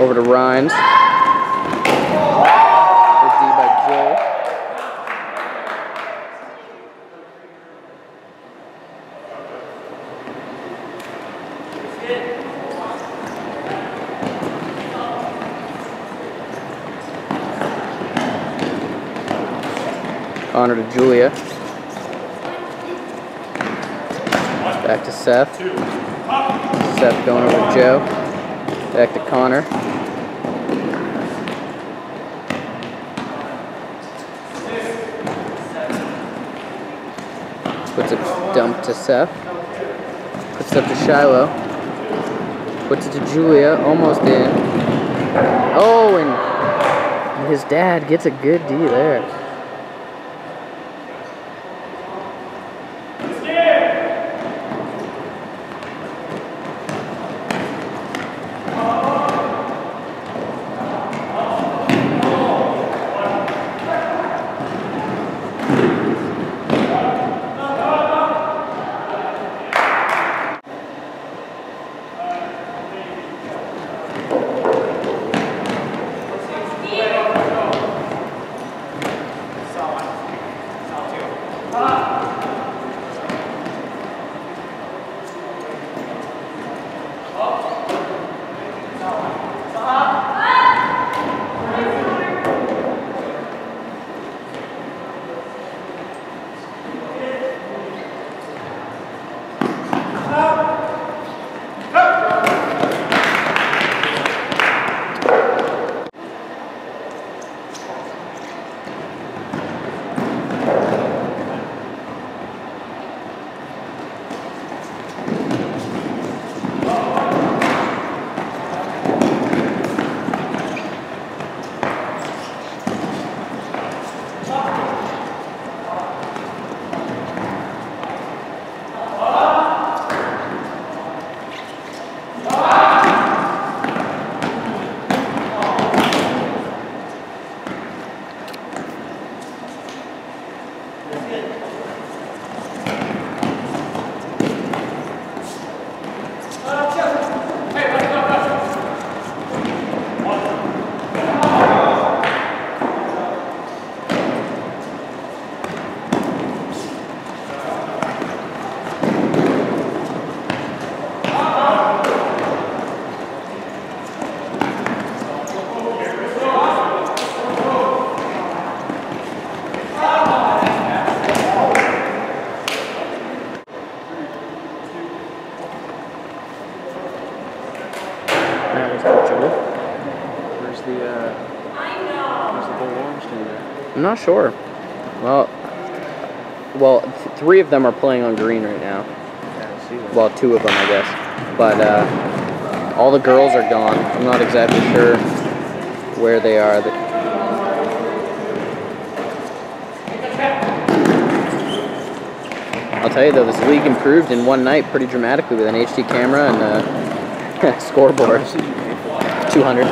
Over to Rhymes. Good D by Joe. Connor to Julia. Back to Seth. Seth going over to Joe. Back to Connor. Puts a dump to Seth. Puts it up to Shiloh. Puts it to Julia. Almost in. Oh, and his dad gets a good D there. Where's the bull orange team there? I'm not sure. Well, three of them are playing on green right now. Yeah, I see that. Well, two of them, I guess. But all the girls are gone. I'm not exactly sure where they are. I'll tell you though, this league improved in one night pretty dramatically with an HD camera and a scoreboard. 200.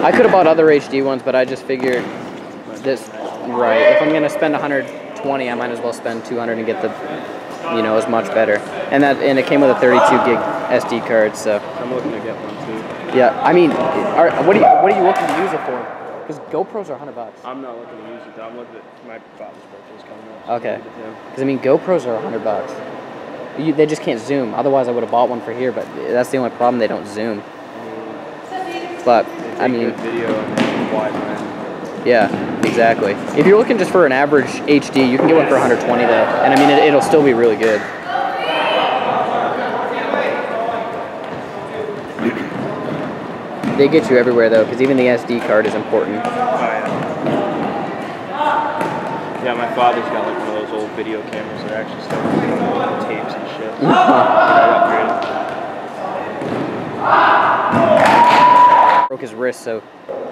I could have bought other HD ones, but I just figured this, right, if I'm going to spend 120, I might as well spend 200 and get the, you know, as much better. And it came with a 32 gig SD card, so. I'm looking to get one too. Yeah, I mean, what are you looking to use it for? Because GoPros are $100. I'm not looking to use it though. I'm looking at my father's birthday's coming up. So okay. Because I mean, GoPros are $100. They just can't zoom. Otherwise, I would have bought one for here, but that's the only problem. They don't zoom. But I mean, video and wide lens. Yeah, exactly. If you're looking just for an average HD, you can get one for 120 though, and I mean, it'll still be really good. They get you everywhere though, because even the SD card is important. Oh, yeah. Yeah, my father's got like one of those old video cameras that actually still have tapes and shit. Broke his wrist, so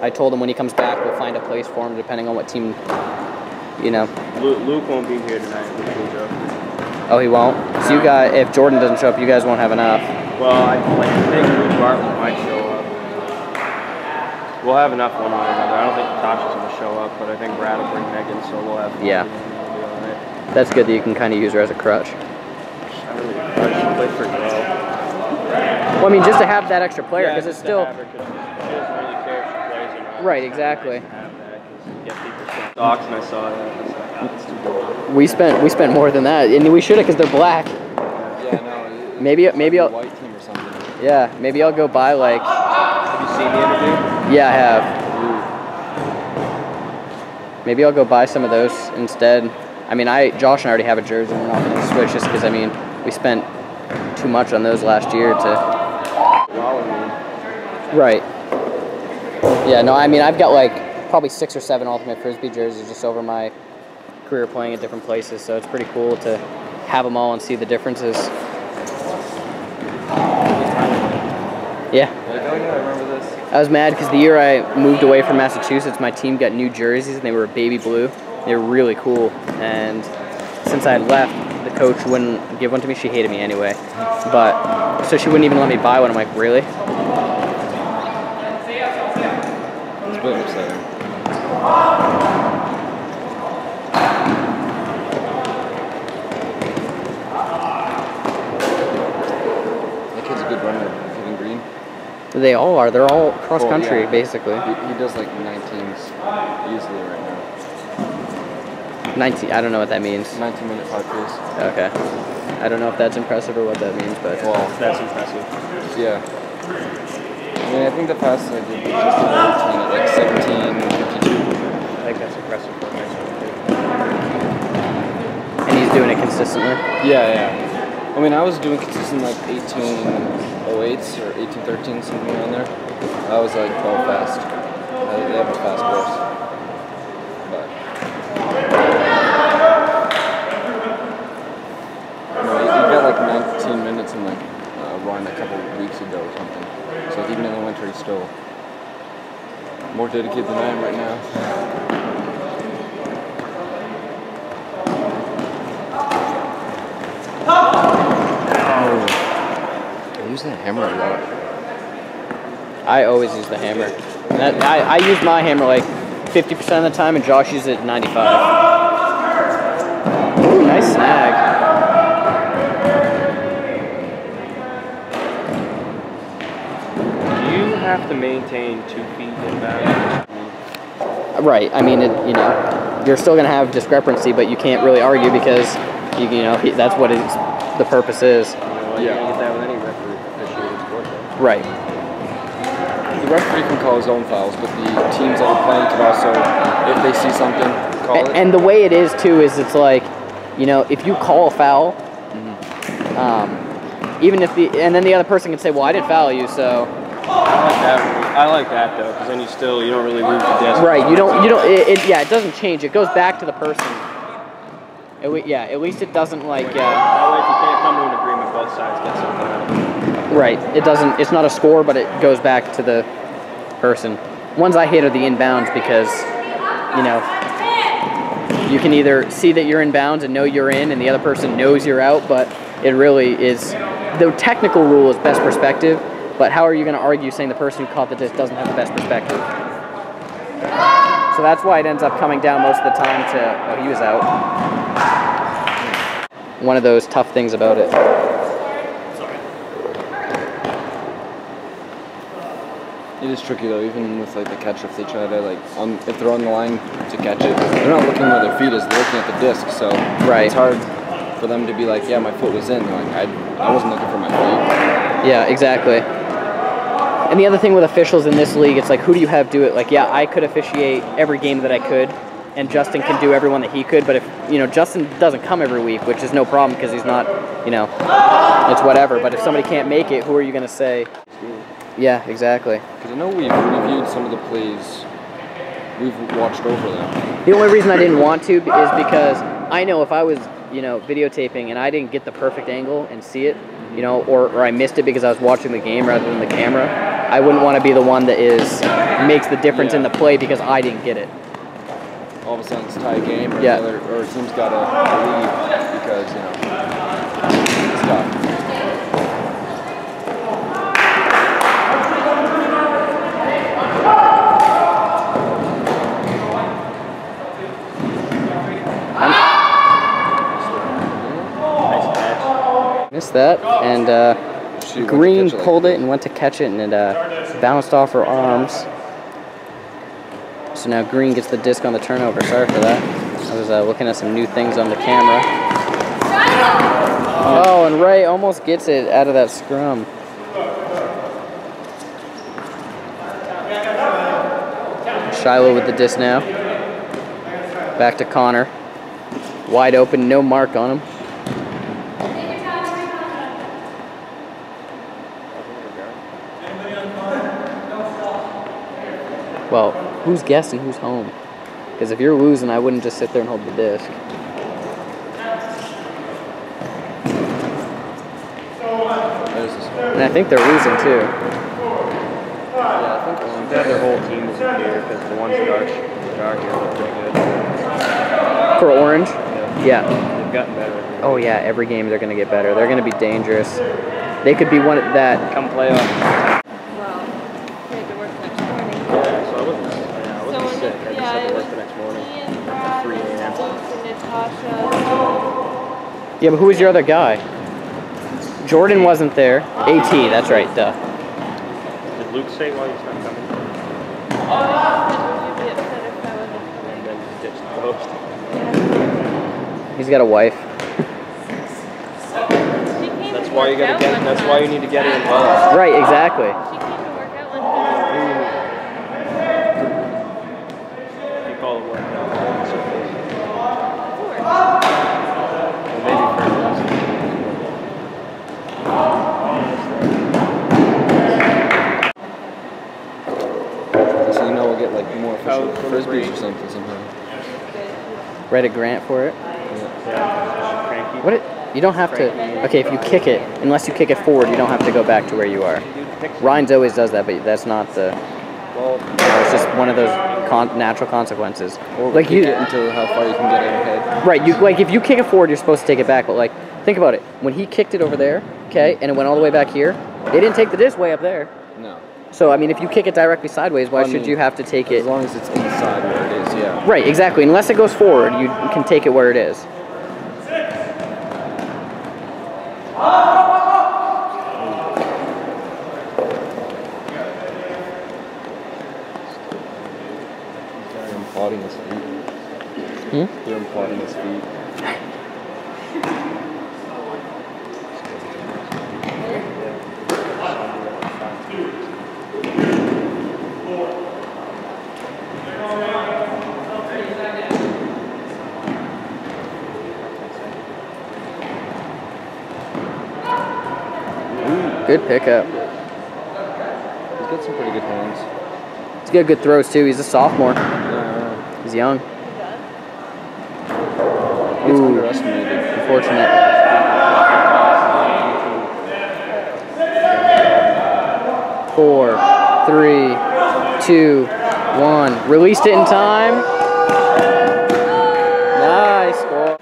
I told him when he comes back, we'll find a place for him, depending on what team, you know. Luke won't be here tonight. Oh, he won't? So you guys, if Jordan doesn't show up, you guys won't have enough. Well, I think Luke Bartlett might show up. We'll have enough one way or another. I don't think Natasha's going to show up, but I think Brad will bring Megan, so we'll have fun. Yeah. We'll be all right. That's good that you can kind of use her as a crutch. I really play for girl. Well, I mean, just to have that extra player, because it's still... She doesn't really care if she plays or not. Right, exactly. Stocks, and I saw that. I was like, oh, that's too good. We spent more than that, and we should have, because they're black. Yeah, no. Maybe I'll... White team or something. Yeah, maybe I'll go buy, like... Have you seen the interview? Yeah, I have. Maybe I'll go buy some of those instead. I mean, Josh and I already have a jersey, and we're not going to switch just because, I mean, we spent too much on those last year to... Right. Yeah, no, I mean, I've got like probably 6 or 7 Ultimate Frisbee jerseys just over my career playing at different places, so it's pretty cool to have them all and see the differences. Yeah. I remember this. I was mad because the year I moved away from Massachusetts, my team got new jerseys, and they were baby blue. They were really cool, and since I had left, the coach wouldn't give one to me. She hated me anyway, but so she wouldn't even let me buy one. I'm like, really? It's a bit upsetting. That kid's a good runner, hitting green. They all are. They're all cross country, basically. He does like 19s easily right now. 19. I don't know what that means. 19-minute 5 pace. Okay. I don't know if that's impressive or what that means, but... Well, that's impressive. Yeah. I mean, I think the fastest I did was just at like 17:52. I think that's impressive for a nice one. And he's doing it consistently? Yeah. I mean, I was doing consistent like 18:08s or 18:13, something around there. I was like 12 fast. They have a fast course. But... You got like 19 minutes in like run a couple of weeks ago or something. So even in the winter, he's still more dedicated than I am right now. I use the hammer a lot. I always use the hammer. And I use my hammer like 50% of the time, and Josh uses it 95. Ooh, nice snag. Have to maintain 2 feet in bounds. Right. I mean, you're still going to have discrepancy, but you can't really argue because that's what the purpose is. You're gonna get that with any referee officiating sport. Right. The referee can call his own fouls, but the teams that are playing can also, if they see something, call it. And the way it is too is it's like, if you call a foul, even if and then the other person can say, well, I didn't foul you, so. I like that though, because then you don't really lose the disc. Right, it doesn't change. It goes back to the person. At least it doesn't like. That way, if you can't come to an agreement, both sides get something out of it. Right, it doesn't. It's not a score, but it goes back to the person. Ones I hate are the inbounds because, you can either see that you're inbounds and know you're in, and the other person knows you're out, but it really is. The technical rule is best perspective. But how are you going to argue saying the person who caught the disc doesn't have the best perspective? So that's why it ends up coming down most of the time to, oh, he was out. One of those tough things about it. It is tricky though, even with like the catcher, if they try to if they're on the line to catch it, they're not looking where their feet is, they're looking at the disc. So it's hard for them to be like, yeah, my foot was in. They're like, I wasn't looking for my feet. Yeah, exactly. And the other thing with officials in this league, it's like, who do you have do it? Like, yeah, I could officiate every game that I could, and Justin can do every one that he could, but if, Justin doesn't come every week, which is no problem because he's not, it's whatever. But if somebody can't make it, who are you going to say? Yeah, exactly. Because I know we've reviewed some of the plays, we've watched over them. The only reason I didn't want to is because I know if I was, videotaping and I didn't get the perfect angle and see it, or I missed it because I was watching the game rather than the camera, I wouldn't want to be the one that makes the difference in the play because I didn't get it. All of a sudden it's a tie game, or or a team's got to lead because, it's tough. Missed that, and Green pulled it and went to catch it, and it bounced off her arms. So now Green gets the disc on the turnover. Sorry for that. I was looking at some new things on the camera. Oh, and Ray almost gets it out of that scrum. Shiloh with the disc now. Back to Connor. Wide open, no mark on him. Well, who's guessing who's home? Because if you're losing, I wouldn't just sit there and hold the disc. And I think they're losing too. Yeah, I think their whole team is here because the ones that are here look pretty good. For Orange? Yeah. They've gotten better. Oh yeah, every game they're going to get better. They're going to be dangerous. They could be one that... Come play off. Well, I had to work next morning. Yeah, so I wasn't sick. I just had to work the next morning at 3 a.m. Natasha. Yeah, but who was your other guy? Jordan wasn't there. AT, that's right, duh. Did Luke say why he's not coming? Would you be upset if I wasn't coming? And then ditched the host. He's got a wife. That's why you gotta get. That's why you need to get her involved. Right, exactly. She came to work out one time. You call it work out. So you know we'll get like more official frisbees or something somehow. Write a grant for it. Yeah. What? You don't have to. Okay, if you kick it, unless you kick it forward, you don't have to go back to where you are. Ryan's always does that, but that's not the. Well, it's just one of those natural consequences. Or like you get into how far you can get in your head. Right. You like if you kick it forward, you're supposed to take it back. But like, think about it. When he kicked it over there, okay, and it went all the way back here, they didn't take the disc way up there. No. So I mean, if you kick it directly sideways, why should you have to take it? As long as it's inside where it is, yeah. Right. Exactly. Unless it goes forward, you can take it where it is. They're imploding his feet. They're imploding his feet. Good pickup. He's got some pretty good hands. He's got good throws too. He's a sophomore. Yeah. He's young. He's underestimated. Unfortunate. Four, 3, 2, 1. Released it in time. Nice score.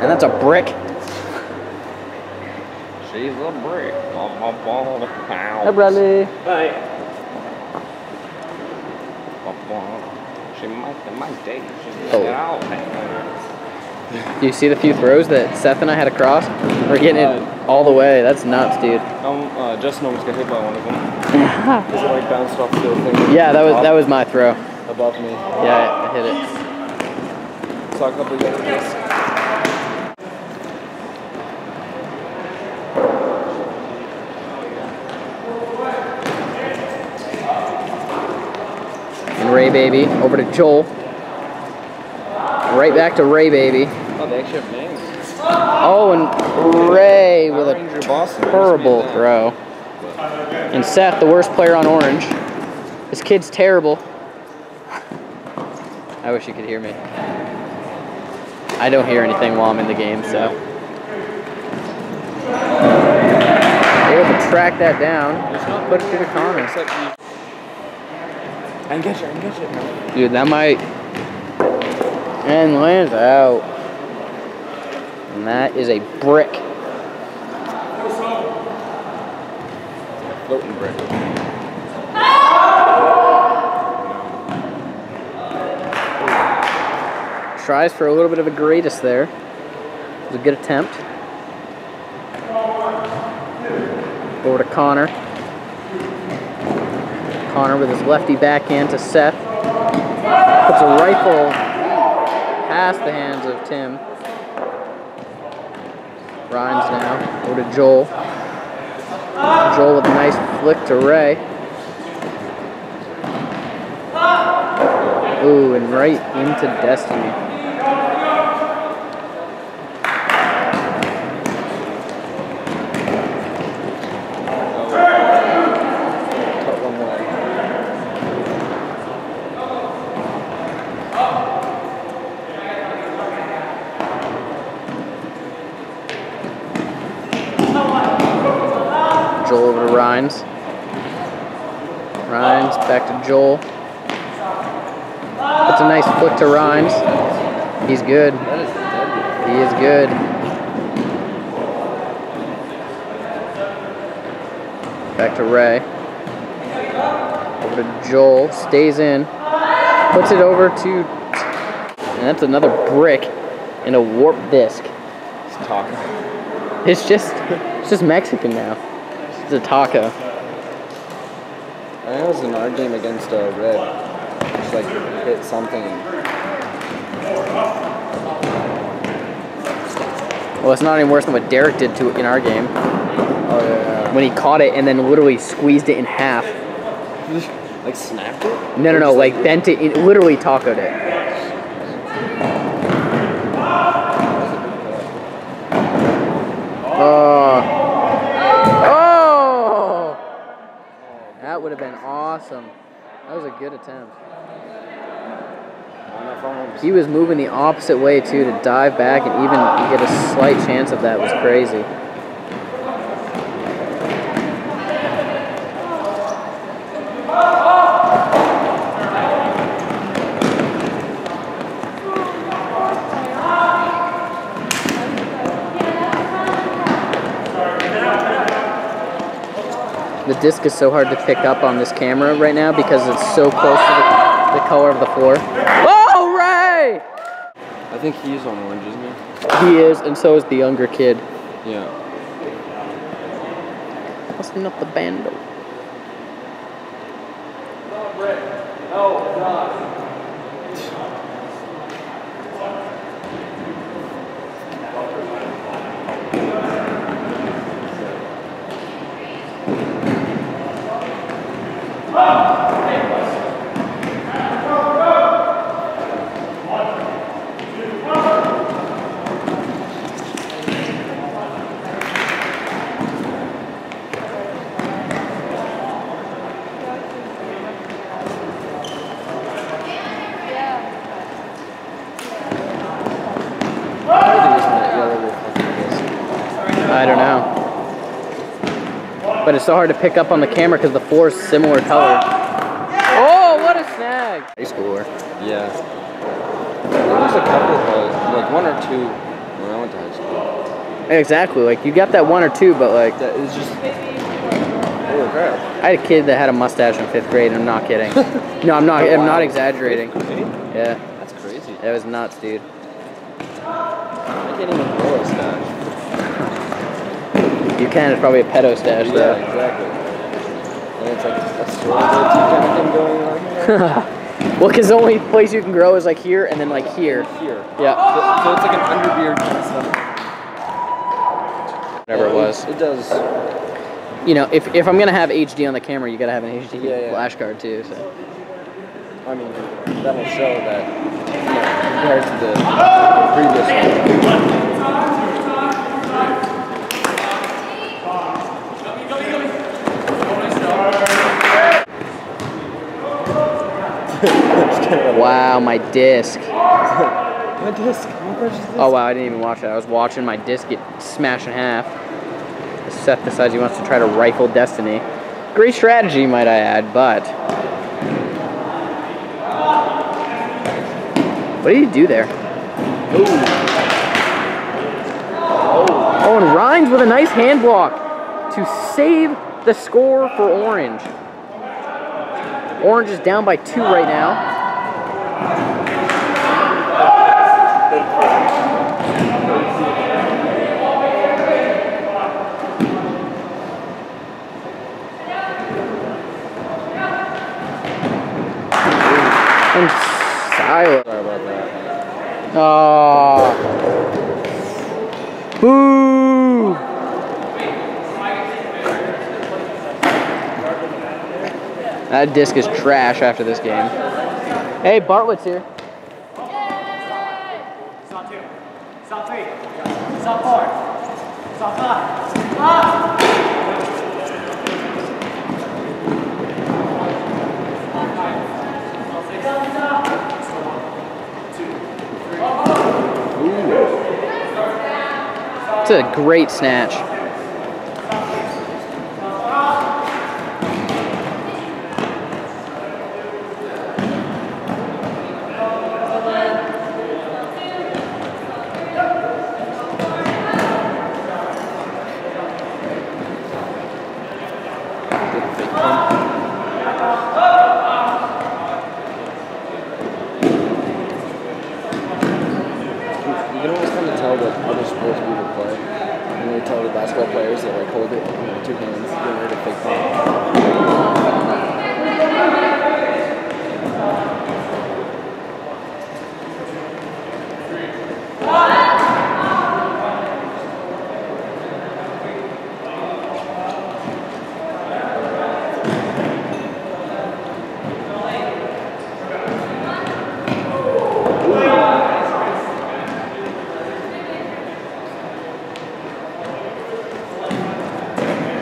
And that's a brick. She's a brick. Hi, Bradley. Bye. She might date. Oh. Do you see the few throws that Seth and I had across? We're getting it all the way. That's nuts, dude. Justin almost got hit by one of them. Because it like bounced off the thing. Yeah, that was my throw. Above me. Yeah, I hit it. Saw a couple of guys. Ray baby over to Joel. Right back to Ray baby. Oh, they actually have names. Oh, and Ray with a Boston. terrible throw. And Seth, the worst player on Orange. This kid's terrible. I wish you could hear me. I don't hear anything while I'm in the game, so. Able to track that down. Put it through the corner. I can get you. Dude, that might. And lands out. And that is a brick. Floating brick. Tries for a little bit of a greatest there. was a good attempt. Over to Connor. Connor with his lefty backhand to Seth. Puts a rifle past the hands of Tim. Rhines now. Over to Joel. Joel with a nice flick to Ray. Ooh, and right into Destiny. Joel over to Rhines. Rhines back to Joel. That's a nice flick to Rhines. He's good. He is good. Back to Ray. Over to Joel. Stays in. Puts it over to... And that's another brick and a warp disc. It's taco. It's just Mexican now. It's a taco. I think it was in our game against Red. Just like hit something. Well, it's not any worse than what Derek did to it in our game. Oh yeah. When he caught it and then literally squeezed it in half. Like snapped it? No, like bent it, literally tacoed it. Oh! That would have been awesome. That was a good attempt. He was moving the opposite way too to dive back and even get a slight chance of that. Was crazy. The disc is so hard to pick up on this camera right now because it's so close to the color of the floor. Oh, Ray! I think he is on orange, isn't he? He is, and so is the younger kid. Yeah. Busting up the bando. I don't know. But it's so hard to pick up on the camera because the floor is similar color. Oh, what a snag! High schooler. Yeah. There was a couple, like one or two when I went to high school. Exactly, like you got that one or two, but like... That is just... Holy crap. I had a kid that had a mustache in 5th grade, and I'm not kidding. No, I'm not exaggerating. Yeah. That's crazy. It was nuts, dude. I can't even grow a stash. You can, it's probably a pedo stash, though. Yeah, exactly. And it's like a swirl kind of thing going on here. Well, because the only place you can grow is like here and then like here. Here. Yeah. So it's like an underbeard kind of stuff. Whatever it was. It does. You know, if I'm going to have HD on the camera, you got to have an HD flash card, too, so. I mean, that will show that, you know, compared to the previous one. Wow, my disc. My disc? How much is this? Oh wow, I didn't even watch that. I was watching my disc get smashed in half. Seth decides he wants to try to rifle Destiny. Great strategy, might I add, but... What did he do there? Oh, and Rhines with a nice hand block to save the score for Orange. Orange is down by 2 right now. And silent. Sorry about that. Oh. Boo! That disc is trash after this game. Hey, Bartlett's here. Stop 2. Stop 3. Stop 4. Stop 5. Stop! It's a great snatch. You can always kind of tell what other sports people play. And they tell the basketball players that like hold it with 2 hands, get rid of fake pump.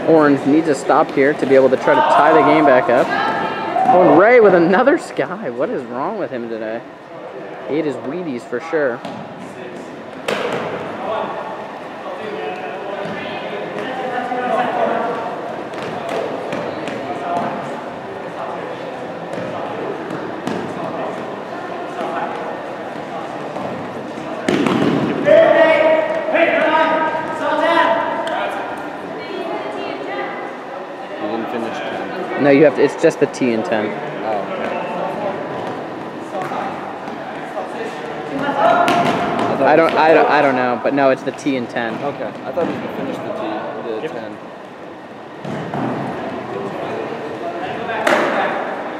Orange needs to stop here to be able to try to tie the game back up. Oh, and Ray with another sky. What is wrong with him today? He ate his Wheaties for sure. No, you have to. It's just the T in 10. Oh, okay. I don't know, but no, it's the T in 10. Okay, I thought it was to finish the T, the 10.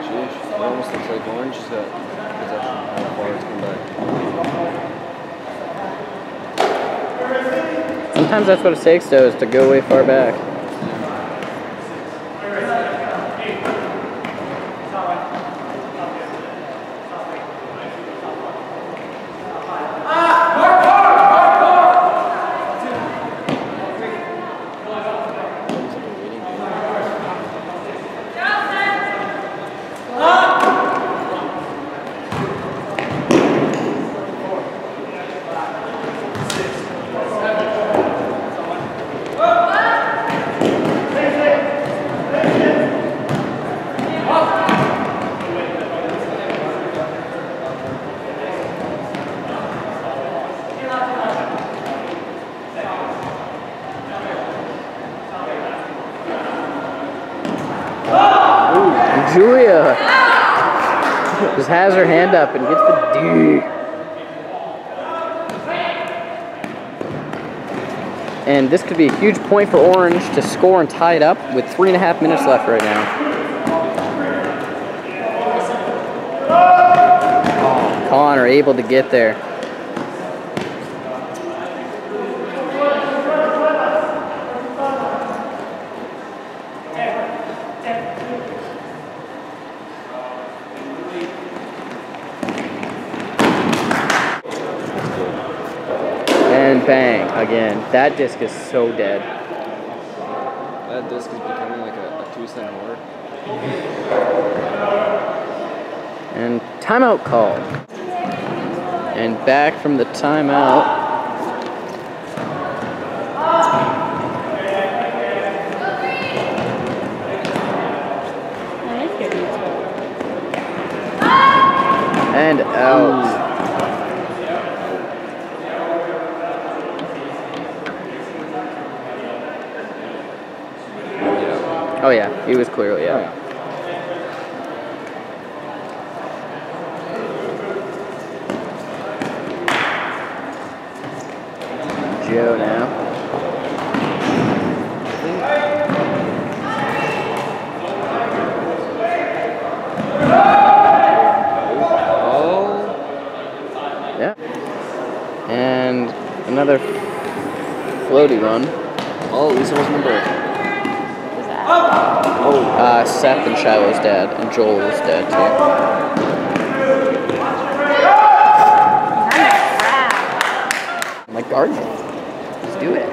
Jeez, it almost looks like Orange is got possession. How far it's come back. Sometimes that's what it takes, though, is to go way far back. Julia just has her hand up and gets the D. And this could be a huge point for Orange to score and tie it up with 3.5 minutes left right now. Oh, Connor able to get there. And bang, again. That disc is so dead. That disc is becoming like a 2-cent whore. And timeout called. And back from the timeout. And out. Oh yeah, he was clearly out. Joe now. another floaty one. Oh, at least it wasn't a bird. Who's that? Oh. Seth and Shiloh's dad, and Joel is dead too. I'm like, guard it. Just do it.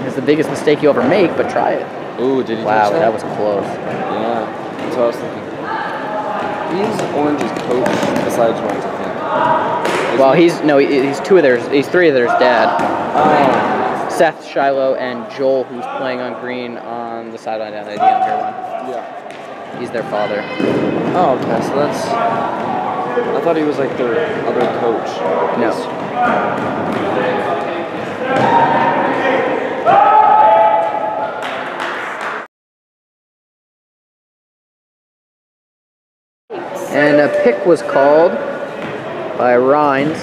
It's the biggest mistake you'll ever make, but try it. Ooh, did he Wow, touch that? that was close. Yeah, that's what I was thinking. He's Orange's coach, besides Orange, I think. Well, he's three of theirs dad. Oh. Seth, Shiloh, and Joel, who's playing on green on the sideline down there, the younger one. Yeah. He's their father. Oh, okay, so that's... I thought he was like their other coach. No. And a pick was called by Rhines.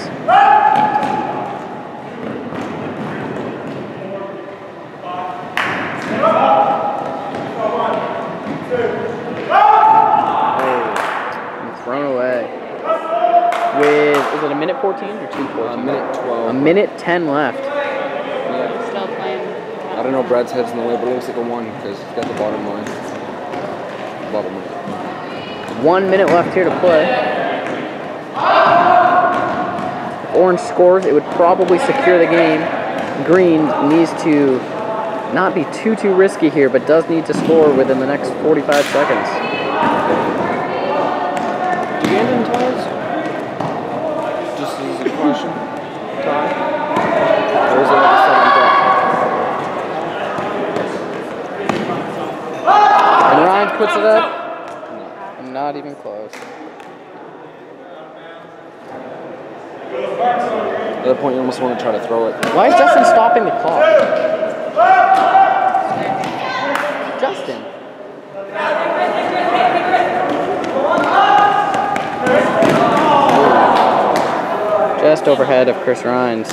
Thrown away. With, is it a minute 14 or 2:14? A minute 12. A minute 10 left. Yeah. Still playing. I don't know, Brad's head's in the way, but it looks like a 1 because he's got the bottom line. Bottom line. 1 minute left here to play. If Orange scores, it would probably secure the game. Green needs to not be too risky here, but does need to score within the next 45 seconds. Do you end in ties? Just as a question. Tie? Or is it like a second thought? And Ryan puts it up. No. Not even close. At that point, you almost want to try to throw it. Why is Justin stopping the clock? Justin. Just overhead of Chris Rhines.